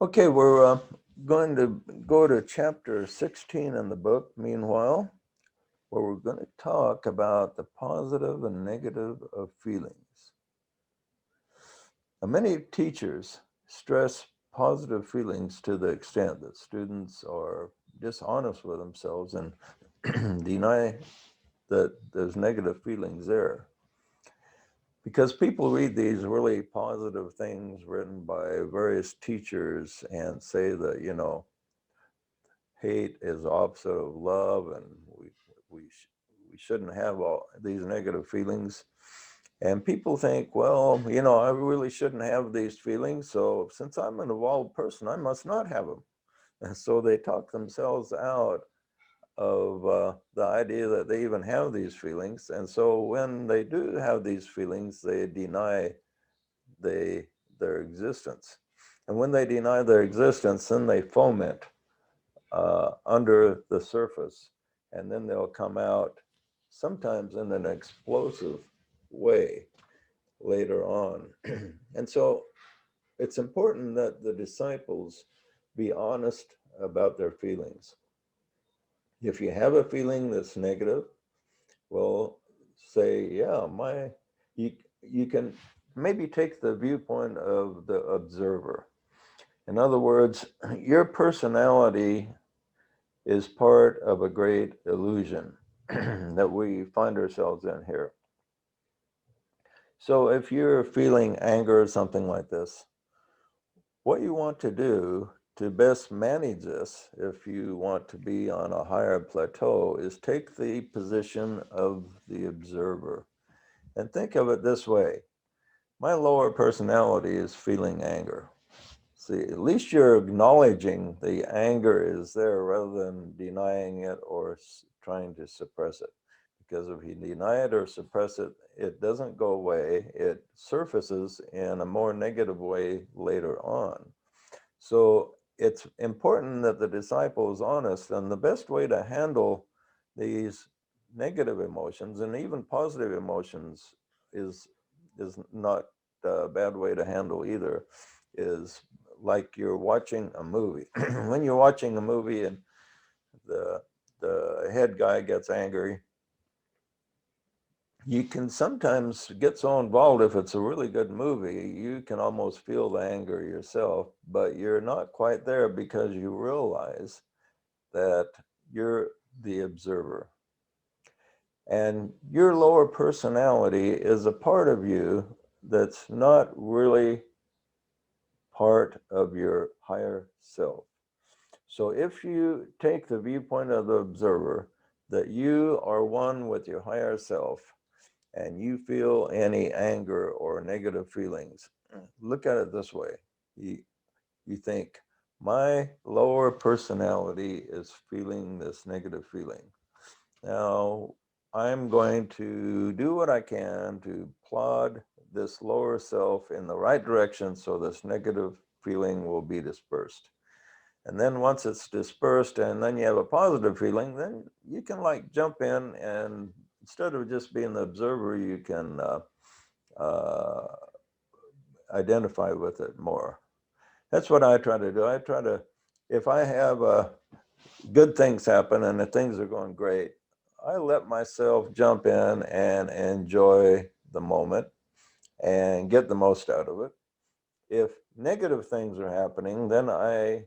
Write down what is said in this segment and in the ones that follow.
Okay, we're going to go to chapter 16 in the book, meanwhile, where we're going to talk about the positive and negative of feelings. Now, many teachers stress positive feelings to the extent that students are dishonest with themselves and deny that there's negative feelings there. Because people read these really positive things written by various teachers and say that, hate is opposite of love, and we we shouldn't have all these negative feelings. And people think, well, I really shouldn't have these feelings. So since I'm an evolved person, I must not have them. And so they talk themselves out of the idea that they even have these feelings. And so when they do have these feelings, they deny they their existence. And when they deny their existence, then they foment under the surface, and then they'll come out sometimes in an explosive way later on. And so it's important that the disciples be honest about their feelings. If you have a feeling that's negative, well, say, yeah, you, you can maybe take the viewpoint of the observer. In other words, your personality is part of a great illusion that we find ourselves in here. So if you're feeling anger or something like this, what you want to do to best manage this, if you want to be on a higher plateau, is take the position of the observer and think of it this way. My lower personality is feeling anger. See, at least you're acknowledging the anger is there rather than denying it or trying to suppress it. Because if you deny it or suppress it, it doesn't go away. It surfaces in a more negative way later on. So it's important that the disciple is honest, and the best way to handle these negative emotions and even positive emotions is not a bad way to handle either, is like you're watching a movie. When you're watching a movie and the the head guy gets angry, you can sometimes get so involved. If it's a really good movie, you can almost feel the anger yourself, but you're not quite there because you realize that you're the observer. And your lower personality is a part of you that's not really part of your higher self. So if you take the viewpoint of the observer, that you are one with your higher self, and you feel any anger or negative feelings, look at it this way. You, you think, my lower personality is feeling this negative feeling. Now, I'm going to do what I can to plod this lower self in the right direction so this negative feeling will be dispersed. And then once it's dispersed and then you have a positive feeling, then you can like jump in, and instead of just being the observer, you can uh, identify with it more. That's what I try to do. I try to, if I have good things happen and the things are going great, I let myself jump in and enjoy the moment and get the most out of it. If negative things are happening, then I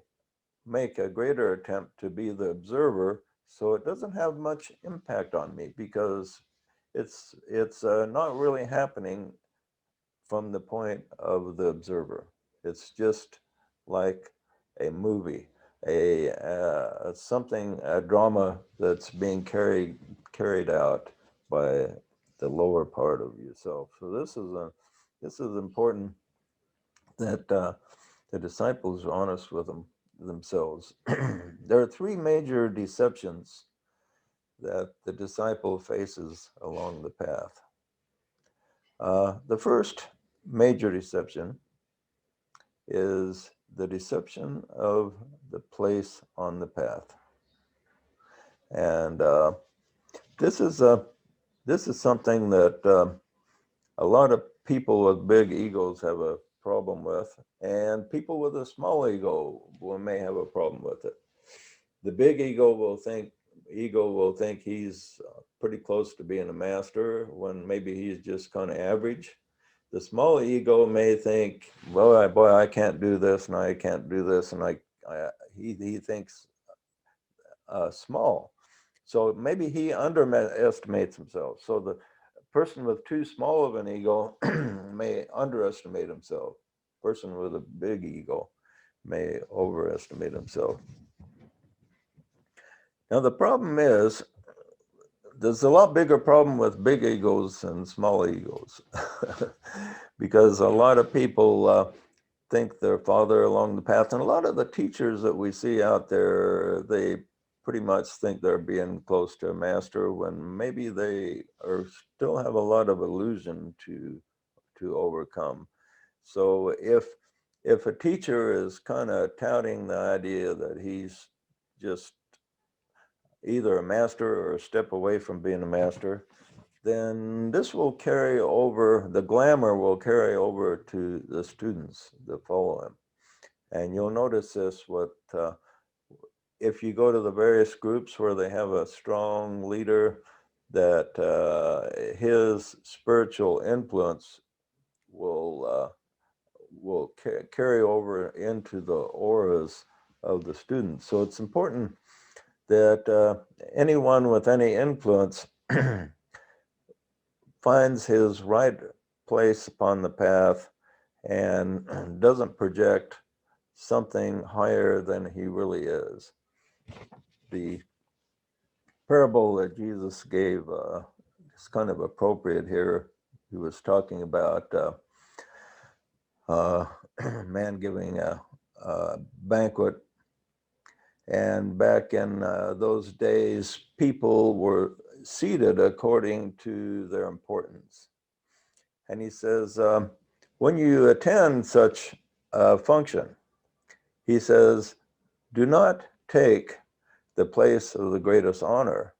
make a greater attempt to be the observer so it doesn't have much impact on me, because it's not really happening from the point of the observer. It's just like a movie, a drama that's being carried out by the lower part of yourself. So this is important, that the disciples are honest with themselves. There are three major deceptions that the disciple faces along the path. The first major deception is the deception of the place on the path, and this is a this is something that a lot of people with big egos have a problem with, and people with a small ego may have a problem with it. The big ego will think he's pretty close to being a master when maybe he's just kind of average. The small ego may think, well, I can't do this, and I can't do this, and he thinks small. So maybe he underestimates himself. So the person with too small of an ego may underestimate himself. Person with a big ego may overestimate himself. Now the problem is, there's a lot bigger problem with big egos than small egos, because a lot of people think they're farther along the path, and a lot of the teachers that we see out there, they pretty much think they're being close to a master when maybe they are still have a lot of illusion to overcome. So if a teacher is kind of touting the idea that he's just either a master or a step away from being a master, then this will carry over, the glamour will carry over to the students that follow him. And you'll notice this if you go to the various groups where they have a strong leader, that his spiritual influence will carry over into the auras of the students. So it's important that anyone with any influence finds his right place upon the path and doesn't project something higher than he really is. The parable that Jesus gave is kind of appropriate here. He was talking about a man giving a banquet. And back in those days, people were seated according to their importance. And he says, when you attend such a function, he says, do not take the place of the greatest honor.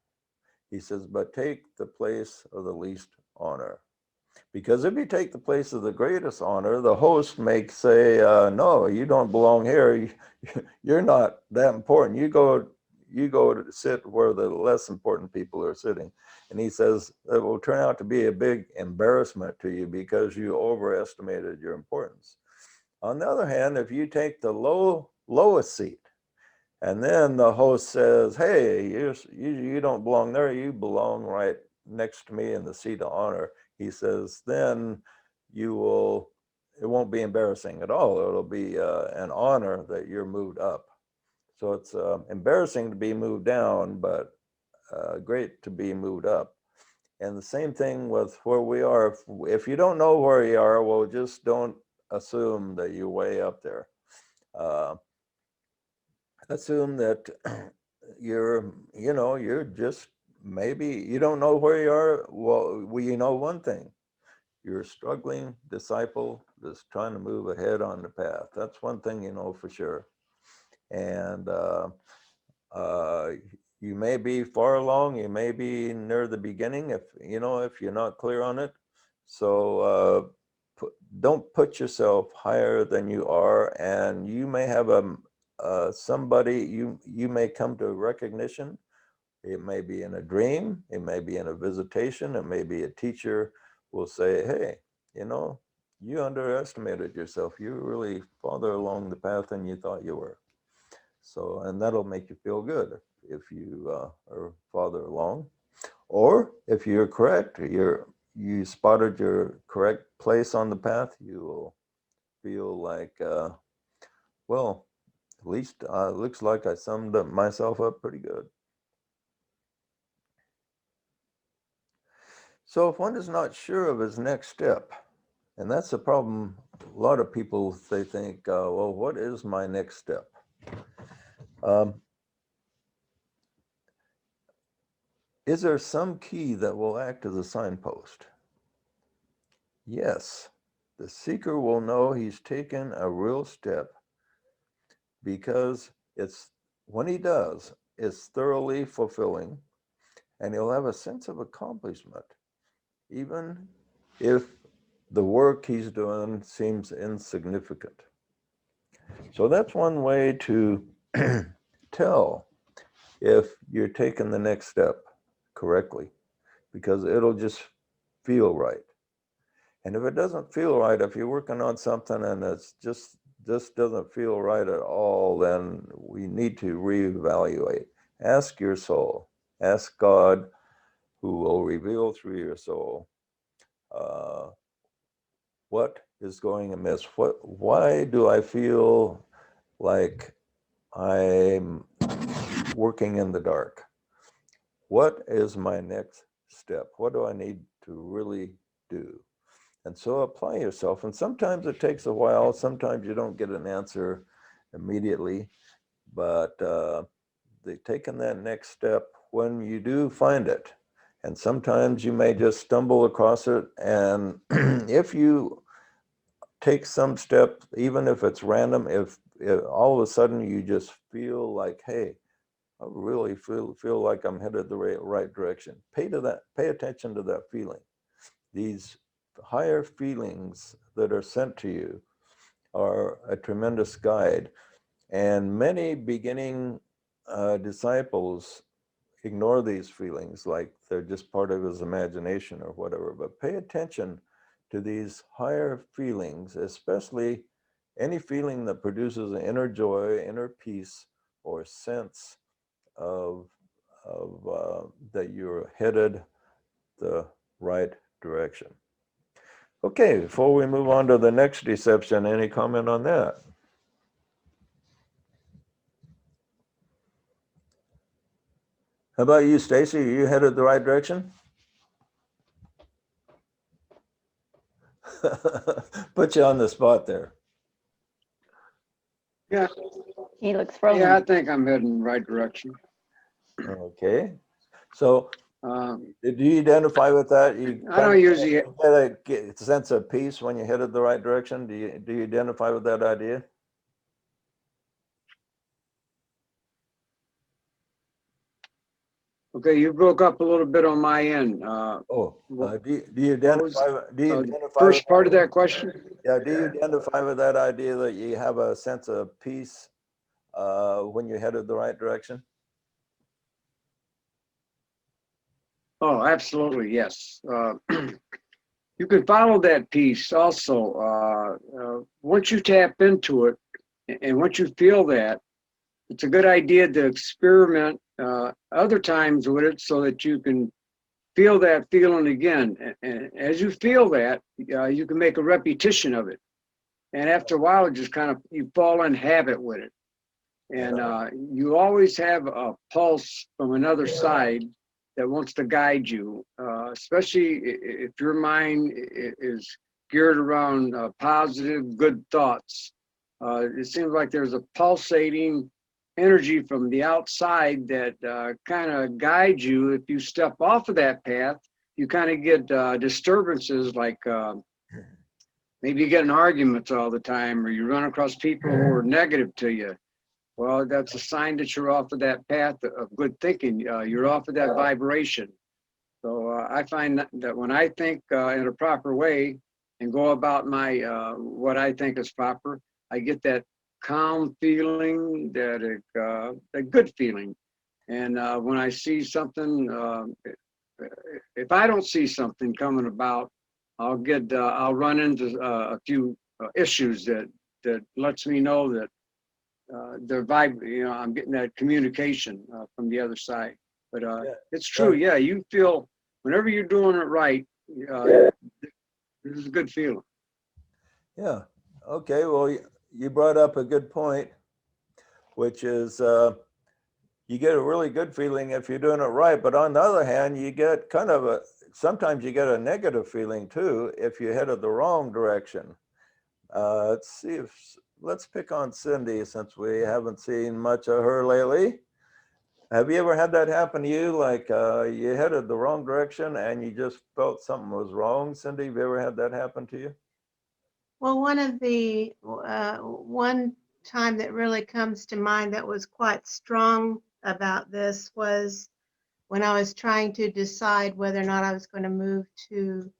He says, but take the place of the least honor. Because if you take the place of the greatest honor, the host may say, no, you don't belong here. You're not that important. You go to sit where the less important people are sitting. And he says, it will turn out to be a big embarrassment to you because you overestimated your importance. On the other hand, if you take the lowest seat, and then the host says, hey, you don't belong there, you belong right next to me in the seat of honor. He says, then it won't be embarrassing at all. It'll be an honor that you're moved up. So it's embarrassing to be moved down, but great to be moved up. And the same thing with where we are. If you don't know where you are, well, just don't assume that you're way up there. Assume that you're just, maybe you don't know where you are. Well, you know one thing: you're a struggling disciple that's trying to move ahead on the path. That's one thing you know for sure. And you may be far along, you may be near the beginning if you're not clear on it. So don't put yourself higher than you are, and you may have somebody you may come to recognition. It may be in a dream, it may be in a visitation, it may be a teacher will say, hey, you underestimated yourself. You're really farther along the path than you thought you were. So, and that'll make you feel good if you are farther along. Or if you're correct, you spotted your correct place on the path, you will feel like, well, at least looks like I summed up myself up pretty good. So if one is not sure of his next step, and that's the problem, a lot of people, they think, well, what is my next step? Is there some key that will act as a signpost? Yes, the seeker will know he's taken a real step because when he does, it's thoroughly fulfilling, and he'll have a sense of accomplishment, even if the work he's doing seems insignificant. So that's one way to tell if you're taking the next step correctly, because it'll just feel right. And if it doesn't feel right, if you're working on something and it's just doesn't feel right at all, then we need to reevaluate. Ask your soul, ask God, who will reveal through your soul what is going amiss. Why do I feel like I'm working in the dark? What is my next step? What do I need to really do? And so apply yourself. And sometimes it takes a while. Sometimes you don't get an answer immediately, but taking that next step when you do find it. And sometimes you may just stumble across it. And if you take some step, even if it's random, if all of a sudden you just feel like, hey, I really feel like I'm headed the right direction. Pay attention to that feeling. These higher feelings that are sent to you are a tremendous guide. And many beginning disciples ignore these feelings like they're just part of his imagination or whatever. But pay attention to these higher feelings, especially any feeling that produces an inner joy, inner peace, or sense of that you're headed the right direction. Okay, before we move on to the next deception, any comment on that? How about you, Stacy? Are you headed the right direction? Put you on the spot there. Yeah, He looks frozen. yeah, I think I'm heading in the right direction. Okay. So Um, do you identify with that? I don't usually. Get a sense of peace when you're headed the right direction. Do you identify with that idea? Okay, you broke up a little bit on my end. Do you What was identify first with part of that question? Yeah, do you identify with that idea that you have a sense of peace when you're headed the right direction? Oh, absolutely, yes. You can follow that piece also. Once you tap into it, and once you feel that, it's a good idea to experiment other times with it so that you can feel that feeling again. And as you feel that, you can make a repetition of it. And after a while, it just kind of, you fall in habit with it. And you always have a pulse from another side that wants to guide you, especially if your mind is geared around positive, good thoughts. It seems like there's a pulsating energy from the outside that kind of guides you. If you step off of that path, you kind of get disturbances like maybe you get in arguments all the time, or you run across people who are negative to you. Well, that's a sign that you're off of that path of good thinking. You're off of that vibration. So I find that when I think in a proper way and go about my what I think is proper, I get that calm feeling, that good feeling. And when I see something, if I don't see something coming about, I'll run into a few issues that lets me know that their vibe, I'm getting that communication from the other side. But it's true, yeah. You feel whenever you're doing it right, this is a good feeling. Yeah. Okay. Well, you brought up a good point, which is you get a really good feeling if you're doing it right. But on the other hand, you get sometimes you get a negative feeling too if you headed the wrong direction. Let's pick on Cindy since we haven't seen much of her lately. Have you ever had that happen to you? Like you headed the wrong direction and you just felt something was wrong? Cindy, have you ever had that happen to you? Well, one time that really comes to mind that was quite strong about this was when I was trying to decide whether or not I was going to move to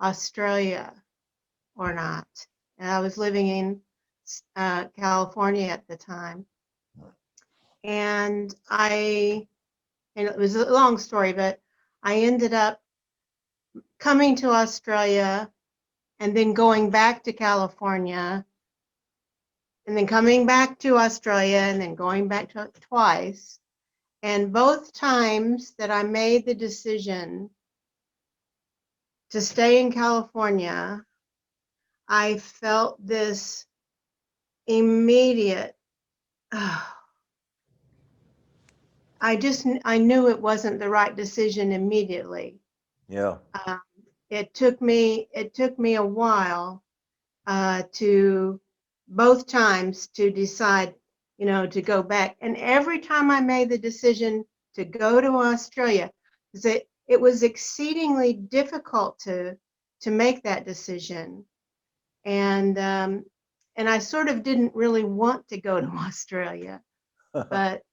Australia. or not. And I was living in California at the time. And it was a long story, but I ended up coming to Australia and then going back to California and then coming back to Australia and then going back to twice. And both times that I made the decision to stay in California, I felt this immediate, I knew it wasn't the right decision immediately. Yeah. It took me a while to both times to decide, to go back. And every time I made the decision to go to Australia, it was exceedingly difficult to make that decision. And I sort of didn't really want to go to Australia, but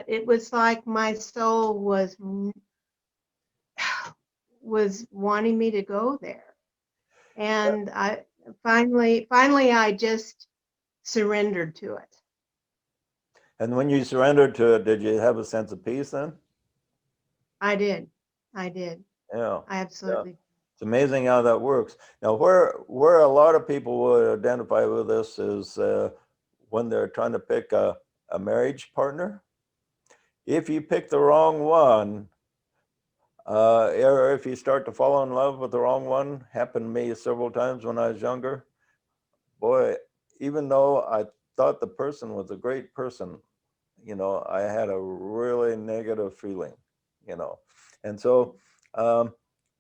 it was like my soul was wanting me to go there. And I finally I just surrendered to it. And when you surrendered to it, did you have a sense of peace then? I did. Yeah. I absolutely. It's amazing how that works. Now, where a lot of people would identify with this is when they're trying to pick a marriage partner. If you pick the wrong one, or if you start to fall in love with the wrong one, happened to me several times when I was younger. Boy, even though I thought the person was a great person, I had a really negative feeling, And so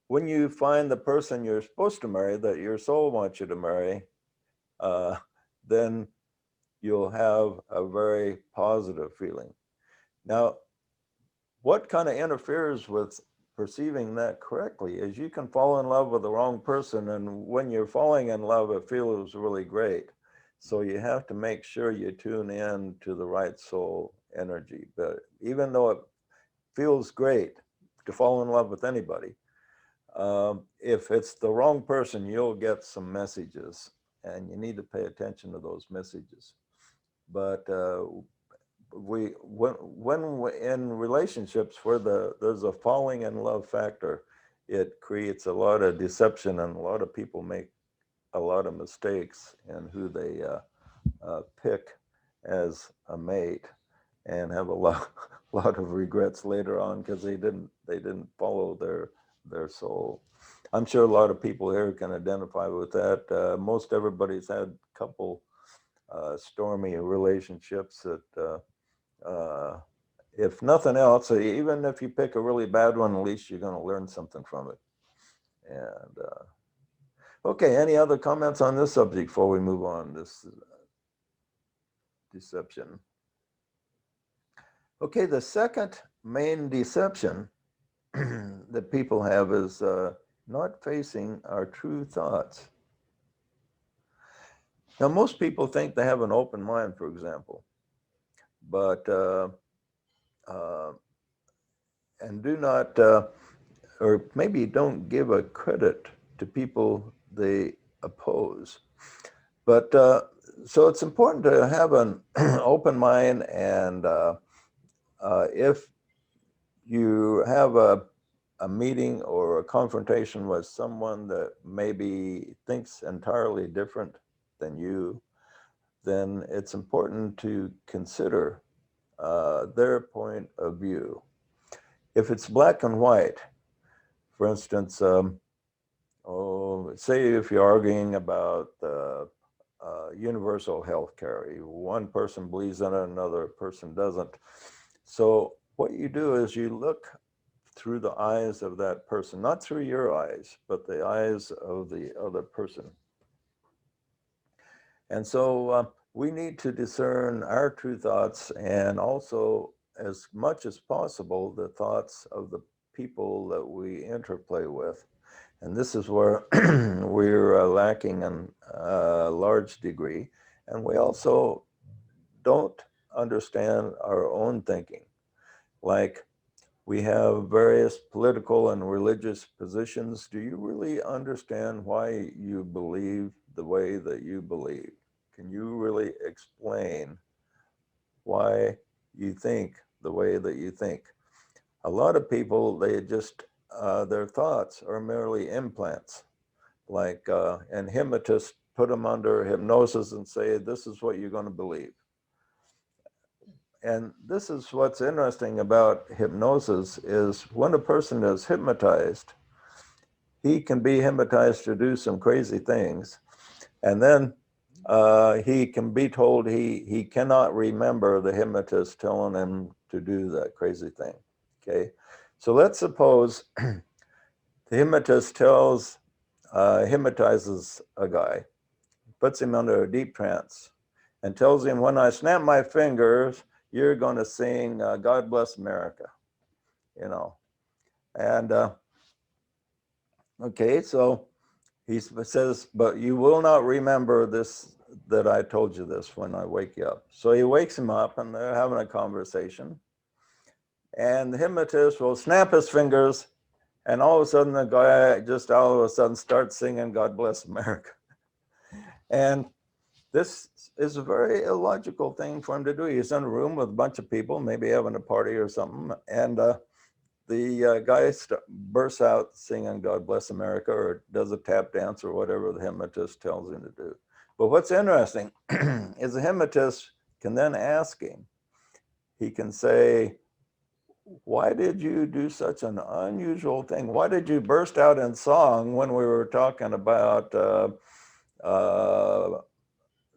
when you find the person you're supposed to marry, that your soul wants you to marry, then you'll have a very positive feeling. Now, what kind of interferes with perceiving that correctly is you can fall in love with the wrong person, and when you're falling in love, it feels really great. So you have to make sure you tune in to the right soul energy. But even though it feels great to fall in love with anybody, if it's the wrong person, you'll get some messages, and you need to pay attention to those messages. But when in relationships where there's a falling in love factor, it creates a lot of deception, and a lot of people make a lot of mistakes in who they pick as a mate, and have a lot of regrets later on because they didn't follow their soul. I'm sure a lot of people here can identify with that. Most everybody's had a couple stormy relationships that if nothing else, even if you pick a really bad one, at least you're going to learn something from it. And okay, any other comments on this subject before we move on? This deception. Okay, the second main deception that people have is not facing our true thoughts. Now, most people think they have an open mind, for example, but and do not, or maybe don't give a credit to people they oppose. But so it's important to have an open mind, and if you have a meeting or a confrontation with someone that maybe thinks entirely different than you, then it's important to consider their point of view. If it's black and white, for instance, say if you're arguing about universal health care, one person believes in it, another person doesn't. So what you do is you look through the eyes of that person, not through your eyes, but the eyes of the other person. And so we need to discern our true thoughts, and also, as much as possible, the thoughts of the people that we interplay with. And this is where we're lacking in a large degree. And we also don't understand our own thinking. Like, We have various political and religious positions. Do you really understand why you believe the way that you believe? Can you really explain why you think the way that you think? A lot of people, they just, their thoughts are merely implants. Like an hypnotist put them under hypnosis and say, this is what you're going to believe. And this is what's interesting about hypnosis is when a person is hypnotized, he can be hypnotized to do some crazy things. And then he can be told he cannot remember the hypnotist telling him to do that crazy thing. Okay. So let's suppose the hypnotist hypnotizes a guy, puts him under a deep trance, and tells him, when I snap my fingers, you're going to sing God Bless America, you know. And okay, so he says, but you will not remember this, that I told you this when I wake you up. So he wakes him up and they're having a conversation. And the hypnotist will snap his fingers, and all of a sudden the guy just all of a sudden starts singing God Bless America. And this is a very illogical thing for him to do. He's in a room with a bunch of people, maybe having a party or something, and the guy bursts out singing God Bless America, or does a tap dance or whatever the hypnotist tells him to do. But what's interesting is the hypnotist can then ask him, he can say, why did you do such an unusual thing? Why did you burst out in song when we were talking about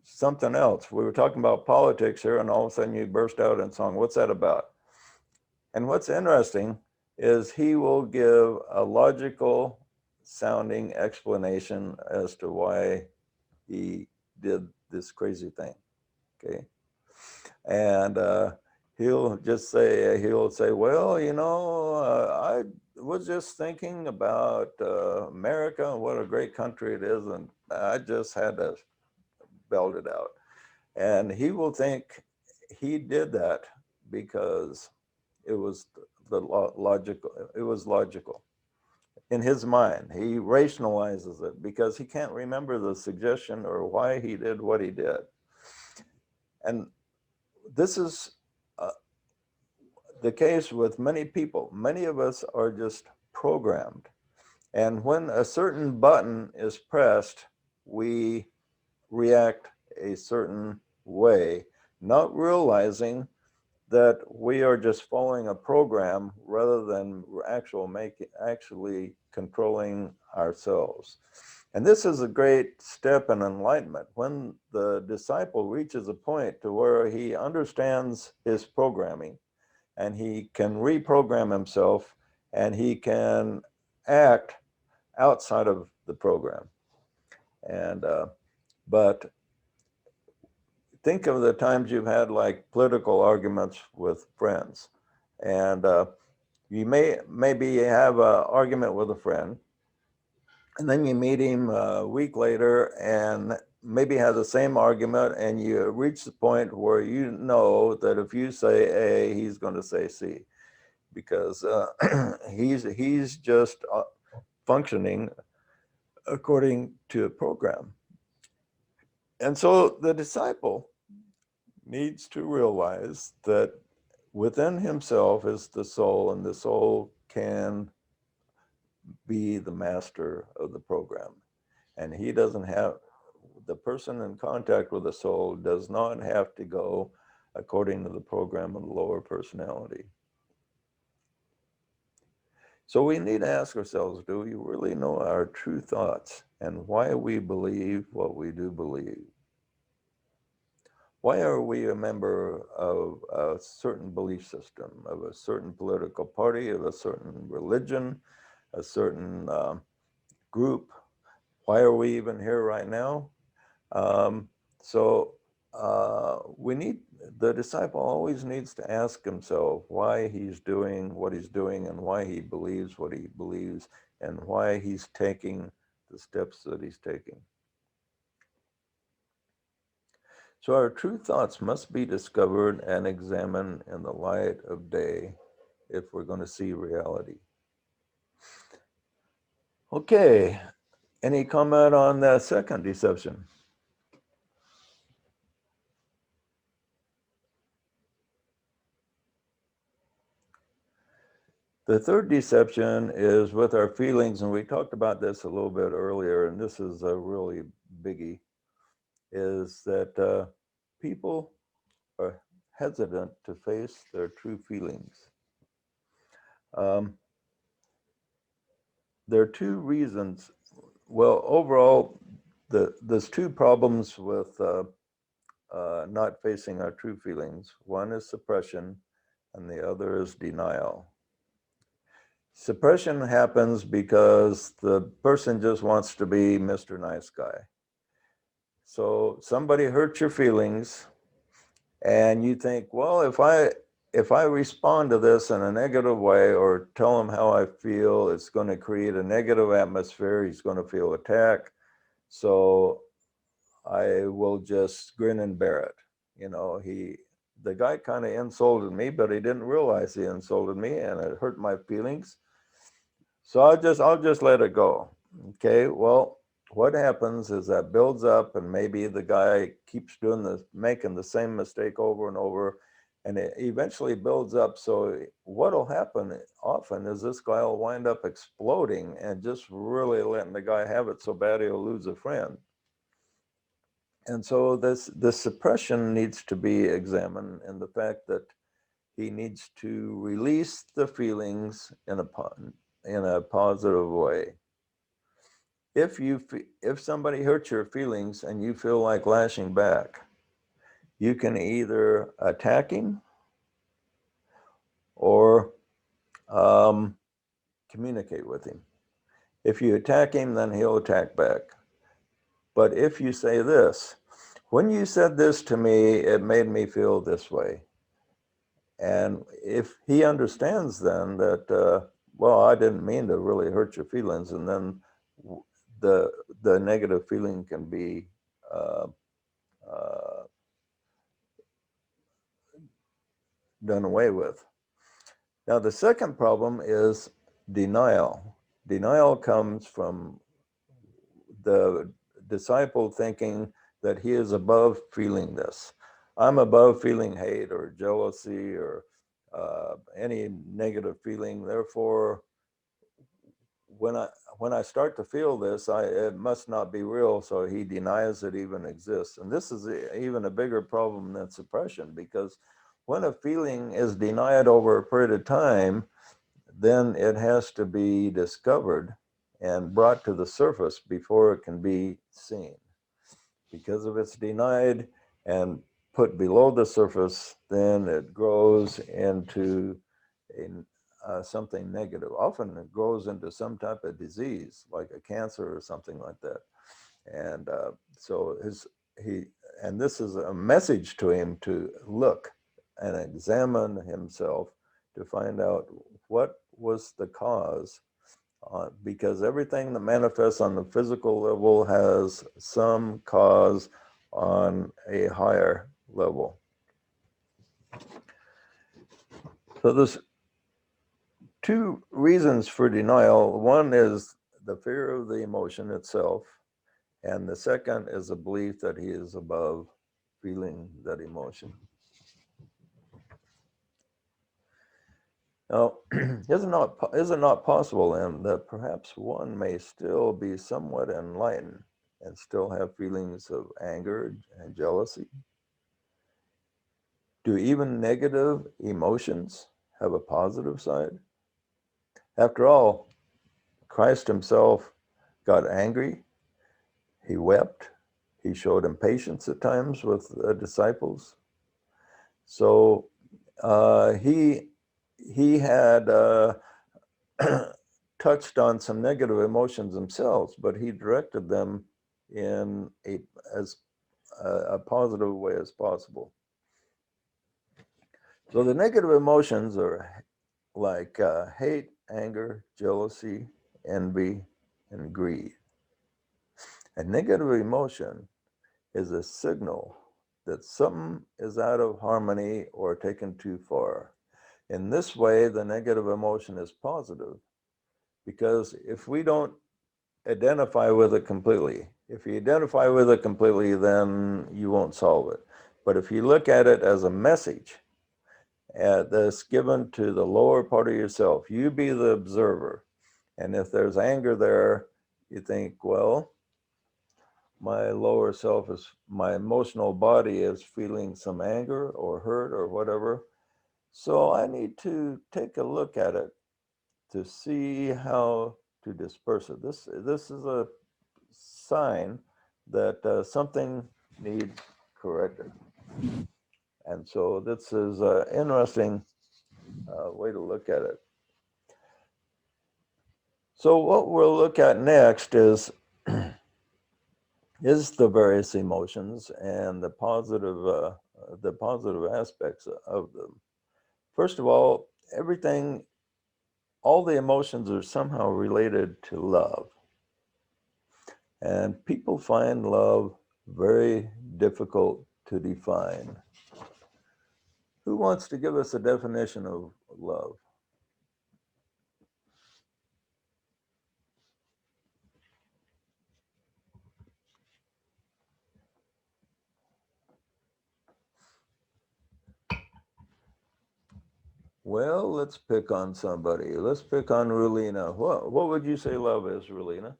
something else? We were talking about politics here, and all of a sudden you burst out in song. What's that about? And what's interesting is he will give a logical sounding explanation as to why he did this crazy thing. Okay. And he'll say, well, you know, I was just thinking about America and what a great country it is, and I just had to belt it out. And he will think he did that because it was logical in his mind. He rationalizes it because he can't remember the suggestion or why he did what he did. And this is the case with many people. Many of us are just programmed. And when a certain button is pressed, we react a certain way, not realizing that we are just following a program rather than actually controlling ourselves. And this is a great step in enlightenment. When the disciple reaches a point to where he understands his programming and he can reprogram himself and he can act outside of the program. And but think of the times you've had like political arguments with friends, and you maybe have an argument with a friend, and then you meet him a week later and maybe have the same argument, and you reach the point where you know that if you say A, he's going to say C, because he's just functioning according to a program. And so the disciple needs to realize that within himself is the soul, and the soul can be the master of the program. And he doesn't have, the person in contact with the soul does not have to go according to the program of the lower personality. So we need to ask ourselves, do we really know our true thoughts and why we believe what we do believe? Why are we a member of a certain belief system, of a certain political party, of a certain religion, a certain group? Why are we even here right now? The disciple always needs to ask himself why he's doing what he's doing, and why he believes what he believes, and why he's taking the steps that he's taking. So our true thoughts must be discovered and examined in the light of day if we're going to see reality. Okay, any comment on that second deception? The third deception is with our feelings, and we talked about this a little bit earlier, and this is a really biggie, is that people are hesitant to face their true feelings. There are two reasons. Well, overall, there's two problems with not facing our true feelings. One is suppression, and the other is denial. Suppression happens because the person just wants to be Mr. Nice Guy. So somebody hurts your feelings, and you think, well, if I respond to this in a negative way or tell him how I feel, it's going to create a negative atmosphere. He's going to feel attacked. So I will just grin and bear it. You know, the guy kind of insulted me, but he didn't realize he insulted me, and it hurt my feelings. So I'll just let it go. Okay, well, what happens is that builds up, and maybe the guy keeps making the same mistake over and over, and it eventually builds up. So what'll happen often is this guy will wind up exploding and just really letting the guy have it so bad he'll lose a friend. And so this suppression needs to be examined, and the fact that he needs to release the feelings in a positive way. If somebody hurts your feelings and you feel like lashing back, you can either attack him or communicate with him. If you attack him, then he'll attack back. But if you say this, when you said this to me, it made me feel this way. And if he understands then that, well, I didn't mean to really hurt your feelings, and then the negative feeling can be done away with. Now, the second problem is denial. Denial comes from the disciple thinking that he is above feeling this. I'm above feeling hate or jealousy or any negative feeling. Therefore, when I start to feel this, it must not be real. So he denies it even exists. And this is even a bigger problem than suppression, because when a feeling is denied over a period of time, then it has to be discovered and brought to the surface before it can be seen. Because if it's denied and put below the surface, then it grows into something negative. Often it grows into some type of disease, like a cancer or something like that. And so this is a message to him to look and examine himself to find out what was the cause, because everything that manifests on the physical level has some cause on a higher level. So there's two reasons for denial. One is the fear of the emotion itself, and the second is a belief that he is above feeling that emotion. Now, is it not possible then that perhaps one may still be somewhat enlightened and still have feelings of anger and jealousy? Do even negative emotions have a positive side? After all, Christ himself got angry, he wept, he showed impatience at times with the disciples. So he had touched on some negative emotions themselves, but he directed them in a positive way as possible. So the negative emotions are like hate, anger, jealousy, envy, and greed. A negative emotion is a signal that something is out of harmony or taken too far. In this way, the negative emotion is positive, because if we don't identify with it completely, if you identify with it completely, then you won't solve it. But if you look at it as a message that's given to the lower part of yourself, you be the observer. And if there's anger there, you think, well, my lower self is, my emotional body is feeling some anger or hurt or whatever. So I need to take a look at it to see how to disperse it. This is a sign that something needs corrected. And so this is an interesting way to look at it. So what we'll look at next is the various emotions and the positive aspects of them. First of all, all the emotions are somehow related to love. And people find love very difficult to define. Who wants to give us a definition of love? Well, let's pick on somebody. Let's pick on Rulina. What would you say love is, Rulina?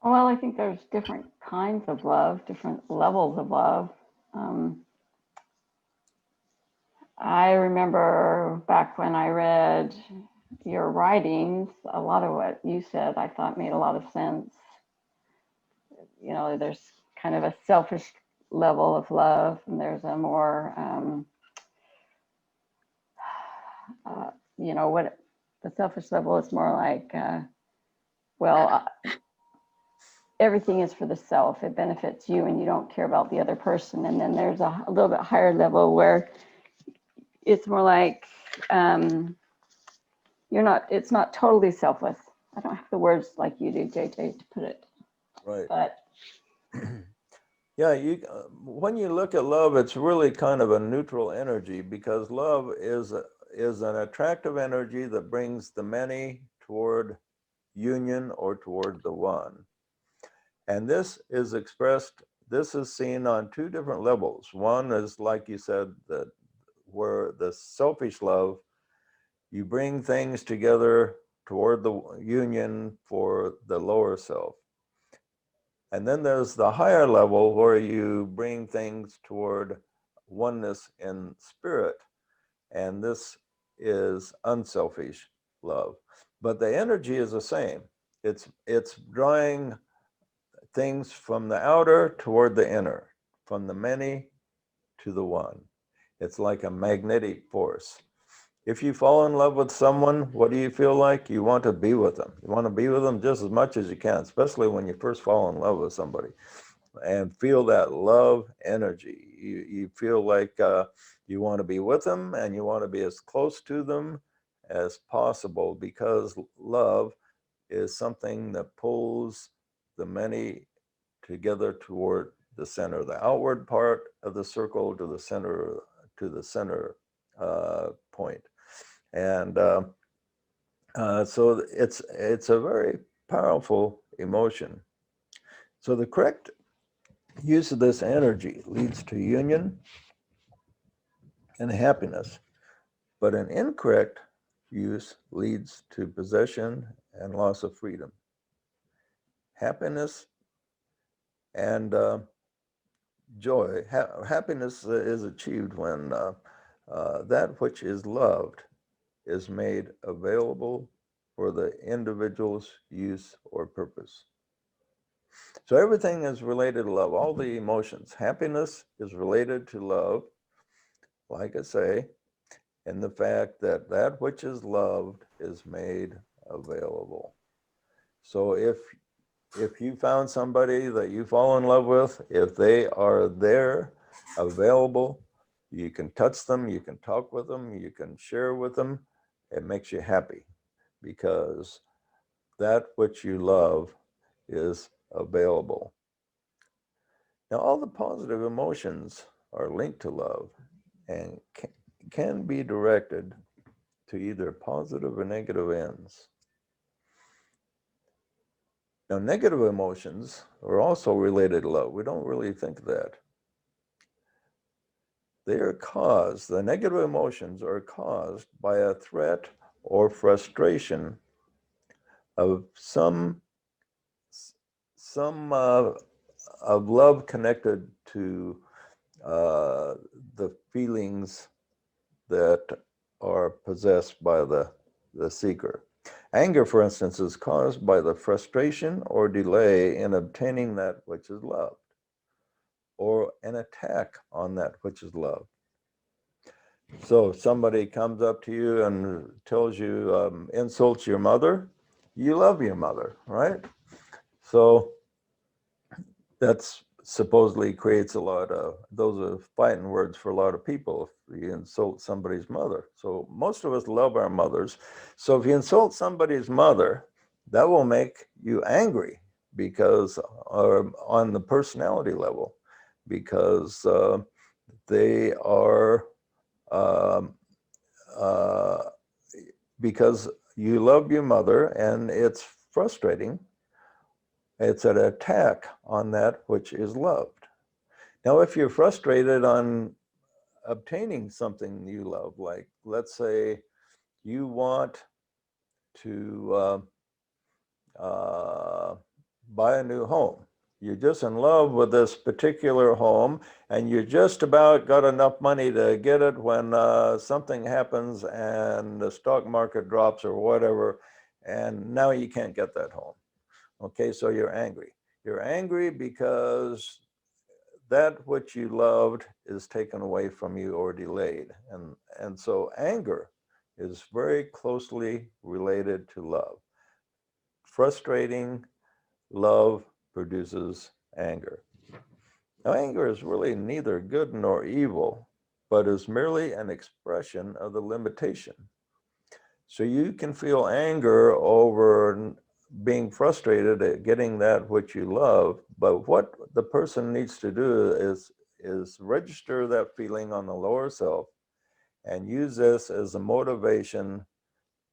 Well, I think there's different kinds of love, different levels of love. I remember back when I read your writings, a lot of what you said I thought made a lot of sense. You know, there's kind of a selfish level of love, and there's a more, you know, what the selfish level is more like, everything is for the self. It benefits you and you don't care about the other person. And then there's a little bit higher level where it's more like it's not totally selfless. I don't have the words like you do, JJ, to put it. Right. But yeah, when you look at love, it's really kind of a neutral energy, because love is an attractive energy that brings the many toward union or toward the one. And this is seen on two different levels. One is, like you said, that where the selfish love, you bring things together toward the union for the lower self. And then there's the higher level where you bring things toward oneness in spirit. And this is unselfish love. But the energy is the same. It's drawing things from the outer toward the inner, from the many to the one. It's like a magnetic force. If you fall in love with someone, what do you feel like? You want to be with them. You want to be with them just as much as you can, especially when you first fall in love with somebody, and feel that love energy. You feel like you want to be with them, and you want to be as close to them as possible, because love is something that pulls the many together toward the center, the outward part of the circle to the center point. And so it's a very powerful emotion. So the correct use of this energy leads to union and happiness, but an incorrect use leads to possession and loss of freedom. Happiness and joy. Happiness is achieved when that which is loved is made available for the individual's use or purpose. So everything is related to love, all the emotions. Happiness is related to love, like I say, and the fact that that which is loved is made available. So if you found somebody that you fall in love with, if they are there, available, you can touch them, you can talk with them, you can share with them, it makes you happy, because that which you love is available. Now, all the positive emotions are linked to love, and can be directed to either positive or negative ends. Now, negative emotions are also related to love. We don't really think that. They are caused, the negative emotions are caused by a threat or frustration of some of love connected to the feelings that are possessed by the seeker. Anger, for instance, is caused by the frustration or delay in obtaining that which is loved, or an attack on that which is loved. So if somebody comes up to you and tells you, insults your mother, you love your mother, right? So that's supposedly creates a lot of, those are fighting words for a lot of people if you insult somebody's mother. So most of us love our mothers. So if you insult somebody's mother, that will make you angry because, or on the personality level, because they are, um, uh, because you love your mother and it's frustrating. It's an attack on that which is loved. Now, if you're frustrated on obtaining something you love, like let's say you want to buy a new home, you're just in love with this particular home and you just about got enough money to get it when something happens and the stock market drops or whatever, and now you can't get that home. Okay, so you're angry. You're angry because that which you loved is taken away from you or delayed. And so anger is very closely related to love. Frustrating love produces anger. Now, anger is really neither good nor evil, but is merely an expression of the limitation. So you can feel anger over being frustrated at getting that which you love, but what the person needs to do is register that feeling on the lower self and use this as a motivation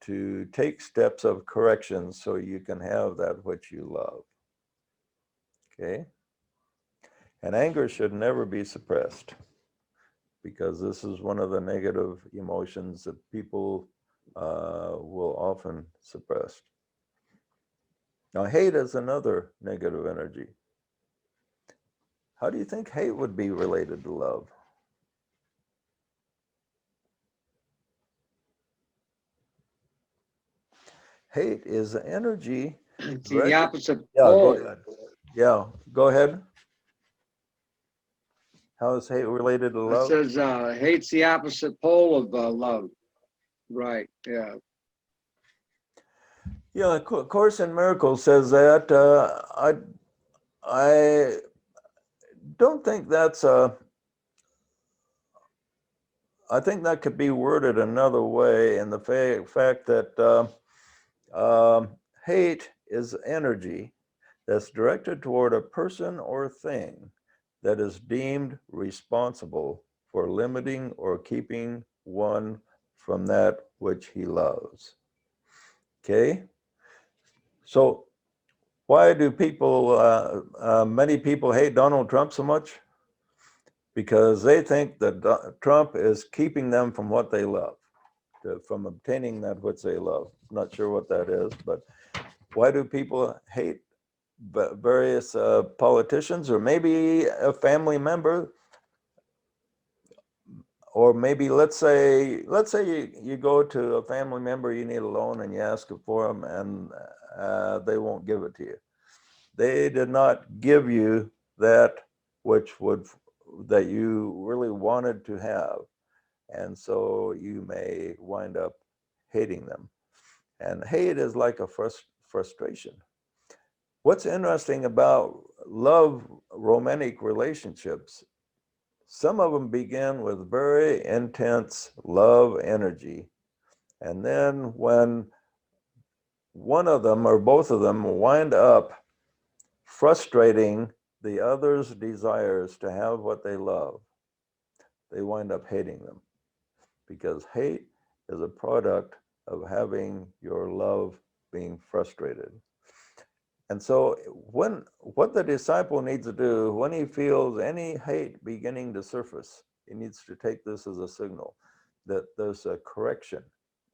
to take steps of correction so you can have that which you love. Okay? And anger should never be suppressed, because this is one of the negative emotions that people will often suppress. Now, hate is another negative energy. How do you think hate would be related to love? Hate is the energy. It's the opposite Yeah, go pole. ahead. Yeah, go ahead. How is hate related to It love? says hate's the opposite pole of love. Right. Yeah. Yeah, Course in Miracles says that. I don't think that's I think that could be worded another way in the fact that hate is energy that's directed toward a person or thing that is deemed responsible for limiting or keeping one from that which he loves. Okay? So why do many people hate Donald Trump so much? Because they think that Trump is keeping them from what they love, from obtaining that which they love. Not sure what that is, but why do people hate various politicians, or maybe a family member, or maybe let's say you go to a family member, you need a loan and you ask for them and they won't give it to you. They did not give you that that you really wanted to have, and so you may wind up hating them. And hate is like a frustration. What's interesting about love romantic relationships, some of them begin with very intense love energy. And then when one of them or both of them wind up frustrating the other's desires to have what they love, they wind up hating them, because hate is a product of having your love being frustrated. And so what the disciple needs to do when he feels any hate beginning to surface, he needs to take this as a signal that there's a correction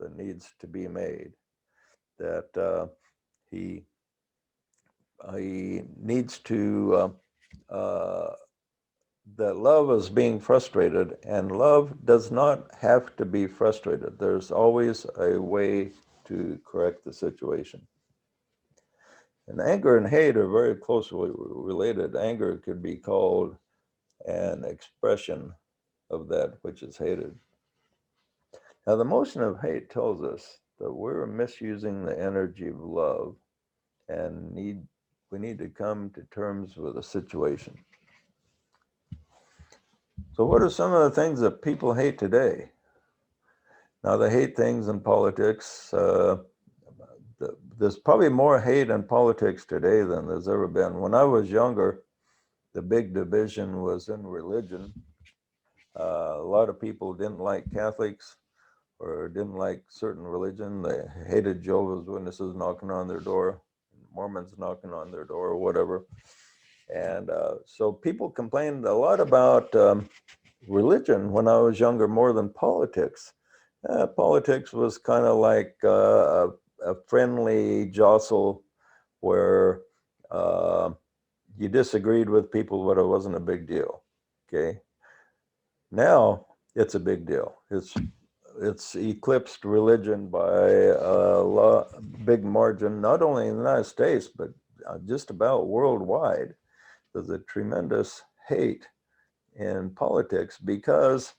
that needs to be made, that he needs to that love is being frustrated, and love does not have to be frustrated. There's always a way to correct the situation. And anger and hate are very closely related. Anger could be called an expression of that which is hated. Now, the motion of hate tells us that we're misusing the energy of love, and we need to come to terms with the situation. So what are some of the things that people hate today? Now, they hate things in politics. There's probably more hate in politics today than there's ever been. When I was younger, the big division was in religion. A lot of people didn't like Catholics or didn't like certain religion. They hated Jehovah's Witnesses knocking on their door, Mormons knocking on their door, or whatever. And so people complained a lot about religion when I was younger more than politics. Politics was kind of like a friendly jostle where you disagreed with people, but it wasn't a big deal. Okay. Now it's a big deal. It's eclipsed religion by a big margin, not only in the United States, but just about worldwide. There's a tremendous hate in politics because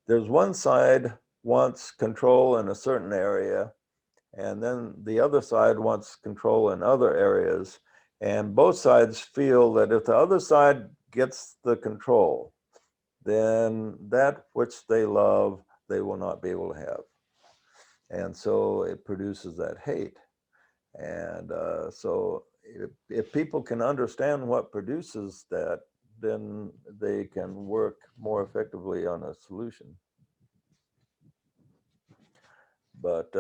there's one side wants control in a certain area, and then the other side wants control in other areas. And both sides feel that if the other side gets the control, then that which they love, they will not be able to have. And so it produces that hate. And so if people can understand what produces that, then they can work more effectively on a solution. But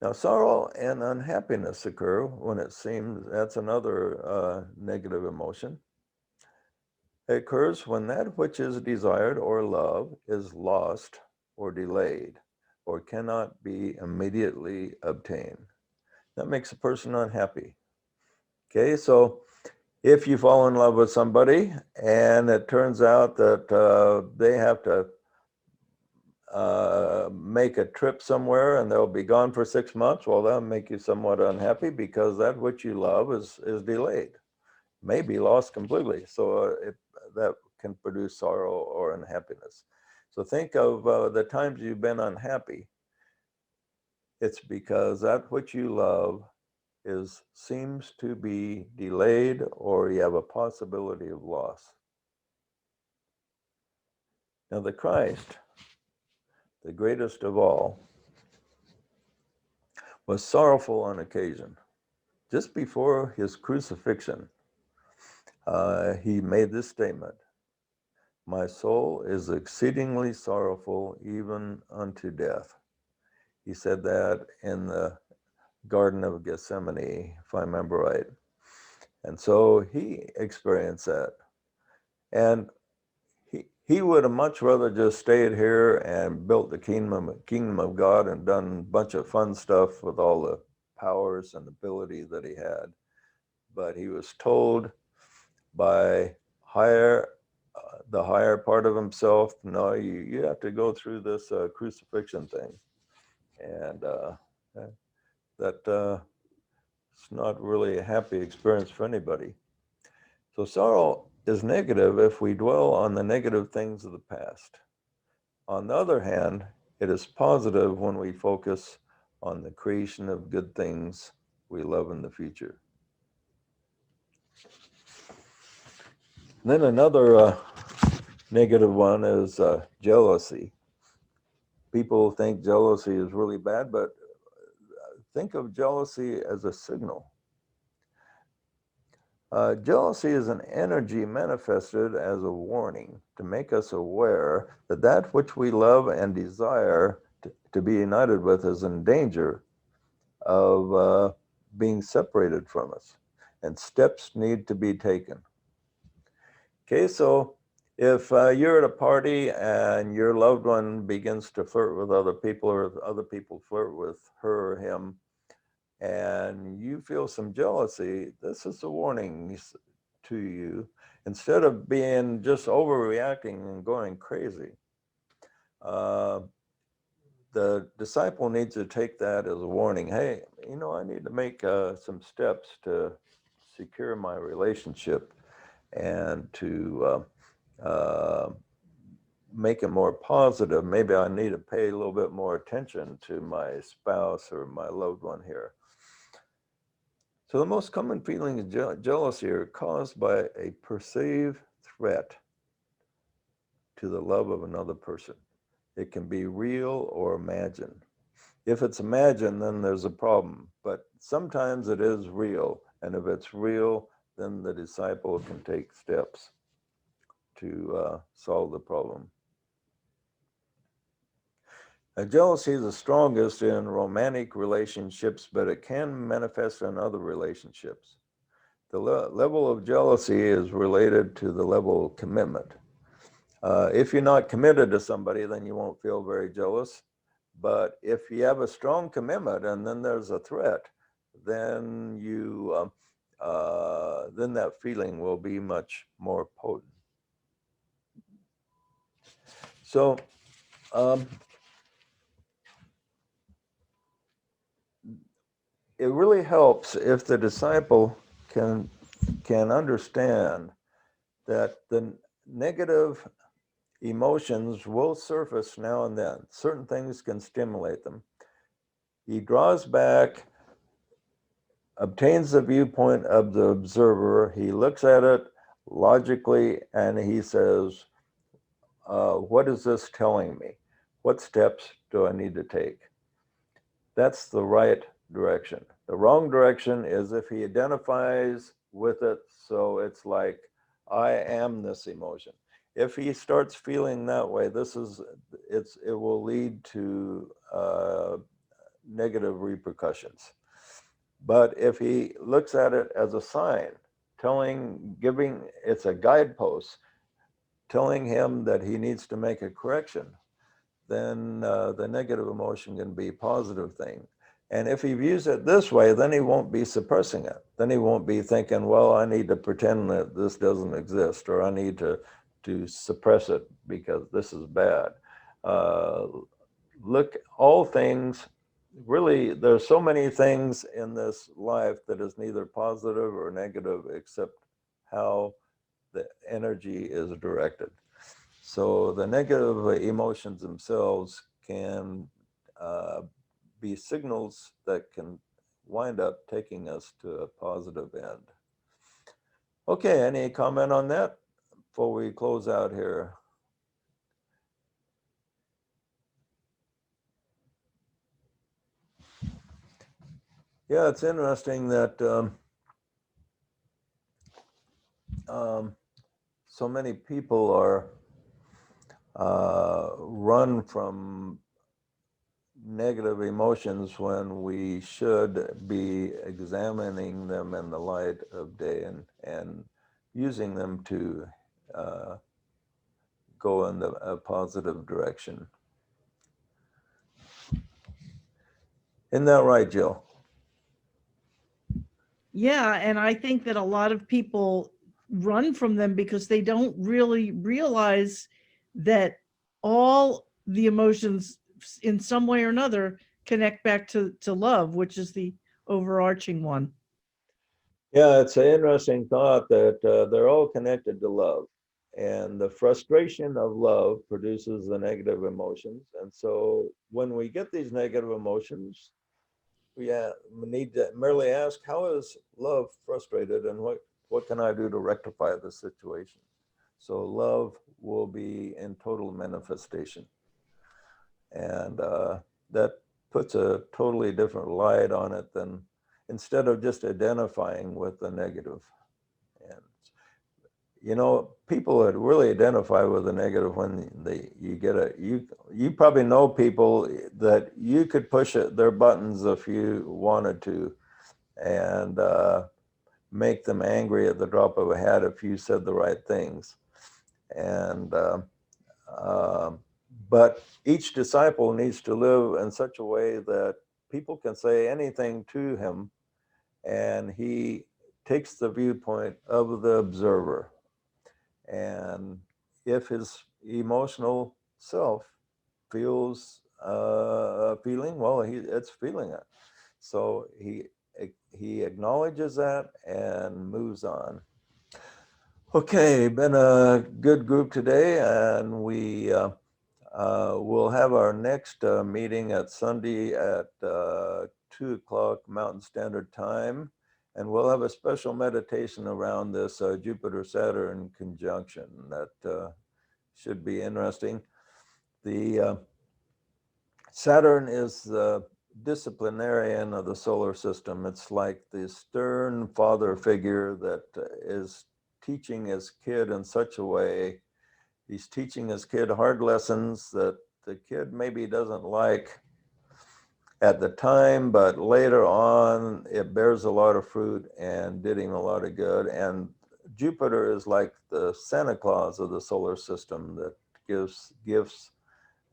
now sorrow and unhappiness occur when it seems, that's another negative emotion. It occurs when that which is desired or loved is lost or delayed or cannot be immediately obtained. That makes a person unhappy. Okay, so if you fall in love with somebody and it turns out that they have to make a trip somewhere and they'll be gone for 6 months, well, that'll make you somewhat unhappy because that which you love is delayed, may be lost completely. So that can produce sorrow or unhappiness. So think of the times you've been unhappy. It's because that which you love seems to be delayed, or you have a possibility of loss. Now the Christ, the greatest of all, was sorrowful on occasion. Just before his crucifixion, he made this statement: "My soul is exceedingly sorrowful, even unto death." He said that in the Garden of Gethsemane, if I remember right. And so he experienced that. And he would have much rather just stayed here and built the kingdom of God and done a bunch of fun stuff with all the powers and ability that he had. But he was told by the higher part of himself, no, you have to go through this crucifixion thing. And that it's not really a happy experience for anybody. So sorrow is negative if we dwell on the negative things of the past. On the other hand, it is positive when we focus on the creation of good things we love in the future. Then another negative one is jealousy. People think jealousy is really bad, but think of jealousy as a signal. Jealousy is an energy manifested as a warning to make us aware that that which we love and desire to be united with is in danger of being separated from us, and steps need to be taken. Okay, so if you're at a party and your loved one begins to flirt with other people, or if other people flirt with her or him, and you feel some jealousy, this is a warning to you. Instead of being just overreacting and going crazy, uh, the disciple needs to take that as a warning. Hey, I need to make some steps to secure my relationship and to make it more positive. Maybe I need to pay a little bit more attention to my spouse or my loved one here. So the most common feelings of jealousy are caused by a perceived threat to the love of another person. It can be real or imagined. If it's imagined, then there's a problem, but sometimes it is real. And if it's real, then the disciple can take steps to solve the problem. Jealousy is the strongest in romantic relationships, but it can manifest in other relationships. The level of jealousy is related to the level of commitment. If you're not committed to somebody, then you won't feel very jealous. But if you have a strong commitment and then there's a threat, then then that feeling will be much more potent. So it really helps if the disciple can understand that the negative emotions will surface now and then. Certain things can stimulate them. He draws back, obtains the viewpoint of the observer. He looks at it logically and he says, what is this telling me? What steps do I need to take? That's the right direction. The wrong direction is if he identifies with it. So it's like, I am this emotion. If he starts feeling that way, it will lead to negative repercussions. But if he looks at it as a sign, it's a guidepost, telling him that he needs to make a correction, then the negative emotion can be a positive thing. And if he views it this way, then he won't be suppressing it. Then he won't be thinking, well, I need to pretend that this doesn't exist, or I need to suppress it because this is bad. Look, all things, really, there's so many things in this life that is neither positive or negative, except how the energy is directed. So the negative emotions themselves can be signals that can wind up taking us to a positive end. Okay, any comment on that before we close out here? Yeah, it's interesting that so many people are run from negative emotions when we should be examining them in the light of day and using them to go in a positive direction. Isn't that right, Jill? Yeah, and I think that a lot of people run from them because they don't really realize that all the emotions in some way or another connect back to love, which is the overarching one. Yeah, it's an interesting thought that they're all connected to love. And the frustration of love produces the negative emotions. And so when we get these negative emotions, we need to merely ask, how is love frustrated, and what can I do to rectify the situation? So love will be in total manifestation. And that puts a totally different light on it than instead of just identifying with the negative. you know, people that really identify with the negative when you get you probably know people that you could push their buttons if you wanted to, and make them angry at the drop of a hat if you said the right things. And but each disciple needs to live in such a way that people can say anything to him, and he takes the viewpoint of the observer. And if his emotional self feels a feeling, well, it's feeling it. So he acknowledges that and moves on. Okay, been a good group today, and we will have our next meeting at Sunday at 2 o'clock Mountain Standard Time. And we'll have a special meditation around this Jupiter-Saturn conjunction that should be interesting. The Saturn is the disciplinarian of the solar system. It's like the stern father figure that is teaching his kid in such a way. He's teaching his kid hard lessons that the kid maybe doesn't like at the time, but later on it bears a lot of fruit and did him a lot of good. And Jupiter is like the Santa Claus of the solar system that gives gifts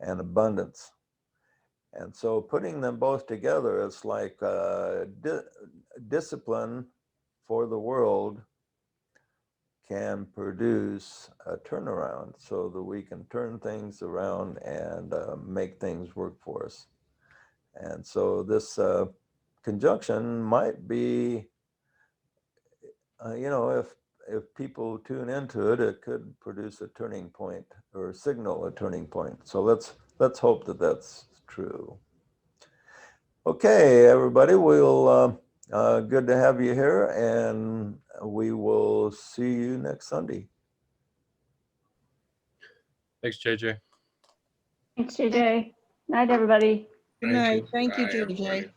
and abundance. And so putting them both together, it's like discipline for the world can produce a turnaround so that we can turn things around and make things work for us. And so this conjunction might be, you know, if people tune into it, it could produce a turning point or signal a turning point. So let's hope that that's true. Okay, everybody, we'll good to have you here, and we will see you next Sunday. Thanks, JJ. Thanks, JJ. Night, everybody. Good Thank night. you. Thank you, Bye, JJ. everybody.